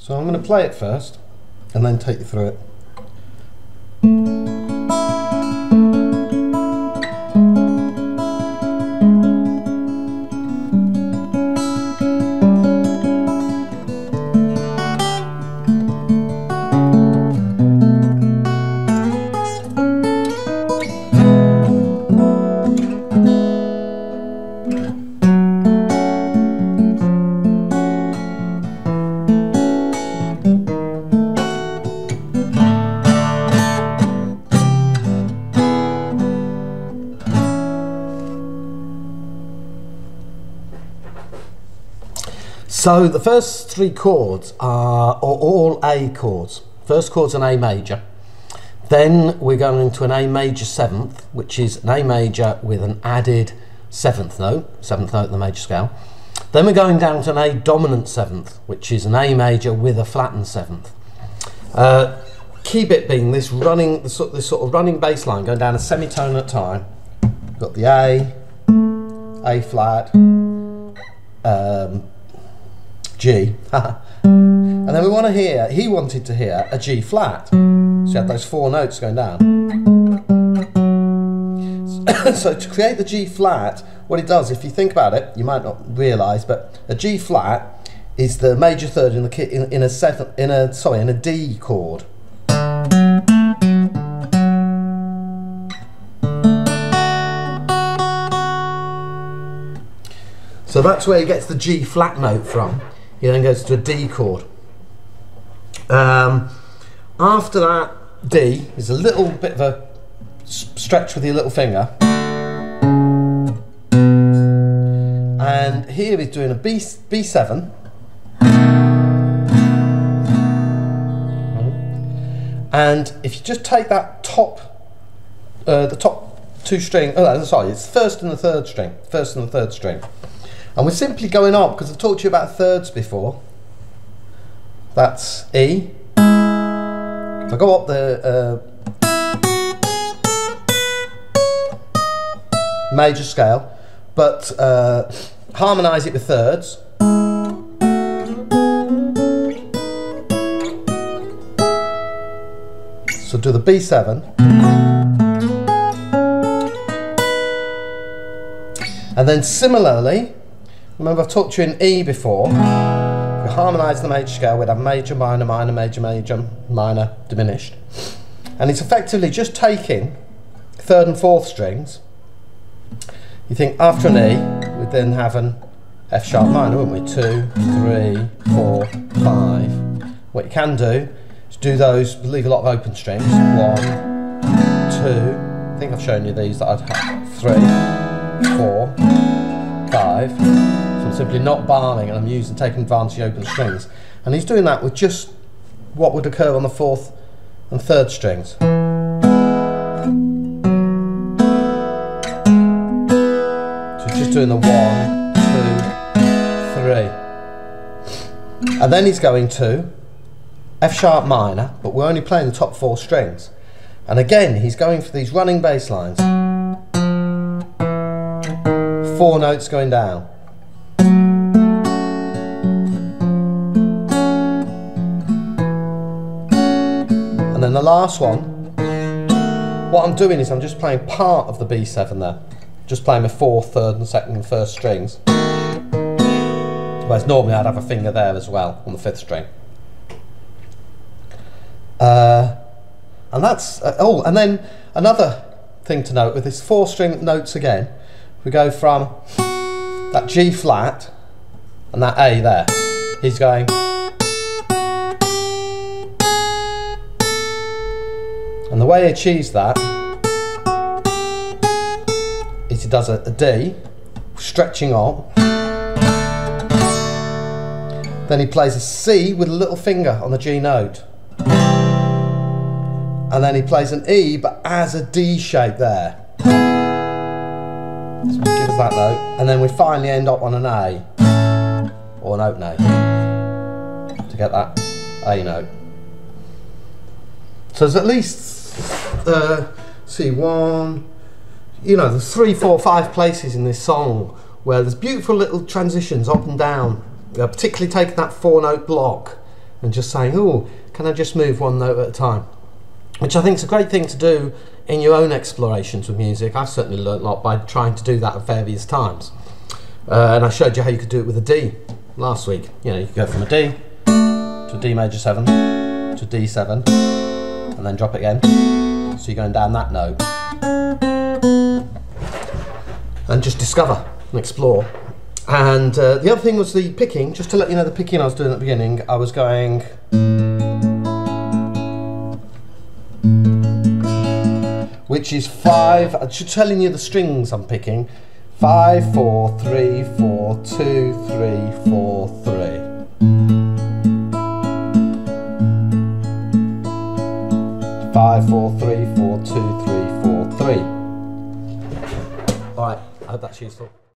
So I'm going to play it first and then take you through it. So the first three chords are all A chords. First chord's an A major. Then we're going into an A major seventh, which is an A major with an added seventh note in the major scale. Then we're going down to an A dominant seventh, which is an A major with a flattened seventh. Key bit being this sort of running bass line going down a semitone at a time. We've got the A flat, G, and then we want to hear, he wanted to hear a G flat, so you had those four notes going down. So to create the G flat, what it does, if you think about it, you might not realise, but a G flat is the major third in the in a D chord. So that's where he gets the G flat note from. He then goes to a D chord. After that, D is a little bit of a stretch with your little finger. And here he's doing a B7. And if you just take that the top two string, it's first and the third string. And we're simply going up, because I've talked to you about thirds before. That's E. If I go up the major scale, but harmonise it with thirds. So do the B7. And then similarly, remember I've talked to you in E before, if we harmonise the major scale, we'd have major, minor, minor, major, major, minor, diminished. And it's effectively just taking third and fourth strings. You think after an E, we'd then have an F sharp minor, wouldn't we? 2, 3, 4, 5. What you can do is do those, leave a lot of open strings. 1, 2, I think I've shown you these that I'd have. 3, 4, 5. So I'm simply not barring, and I'm taking advantage of open strings. And he's doing that with just what would occur on the fourth and third strings. So he's just doing the 1, 2, 3. And then he's going to F sharp minor, but we're only playing the top four strings. And again, he's going for these running bass lines. 4 notes going down. And then the last one, what I'm doing is I'm just playing part of the B7 there. Just playing my fourth, third and second and first strings. Whereas normally I'd have a finger there as well on the fifth string. And that's, and then another thing to note with this 4 string notes again, we go from that G flat and that A there. He's going. And the way he achieves that is he does a D, stretching up. Then he plays a C with a little finger on the G note. And then he plays an E, but as a D shape there. So give us that note. And then we finally end up on an A, or an open A, to get that A note. So there's at least, there's 3, 4, 5 places in this song where there's beautiful little transitions up and down, particularly taking that 4 note block and just saying, oh, can I just move one note at a time? Which I think is a great thing to do in your own explorations with music. I've certainly learnt a lot by trying to do that at various times. And I showed you how you could do it with a D last week. You know, you could go from a D to a D major 7 to D7 and then drop it again. So you're going down that note. And just discover and explore. And the other thing was the picking. Just to let you know the picking I was doing at the beginning, I was going... which is 5, just telling you the strings I'm picking. 5, 4, 3, 4, 2, 3, 4, 3. Five, 4, 3, 4, 2, 3, 4, 3. Alright, I hope that's useful.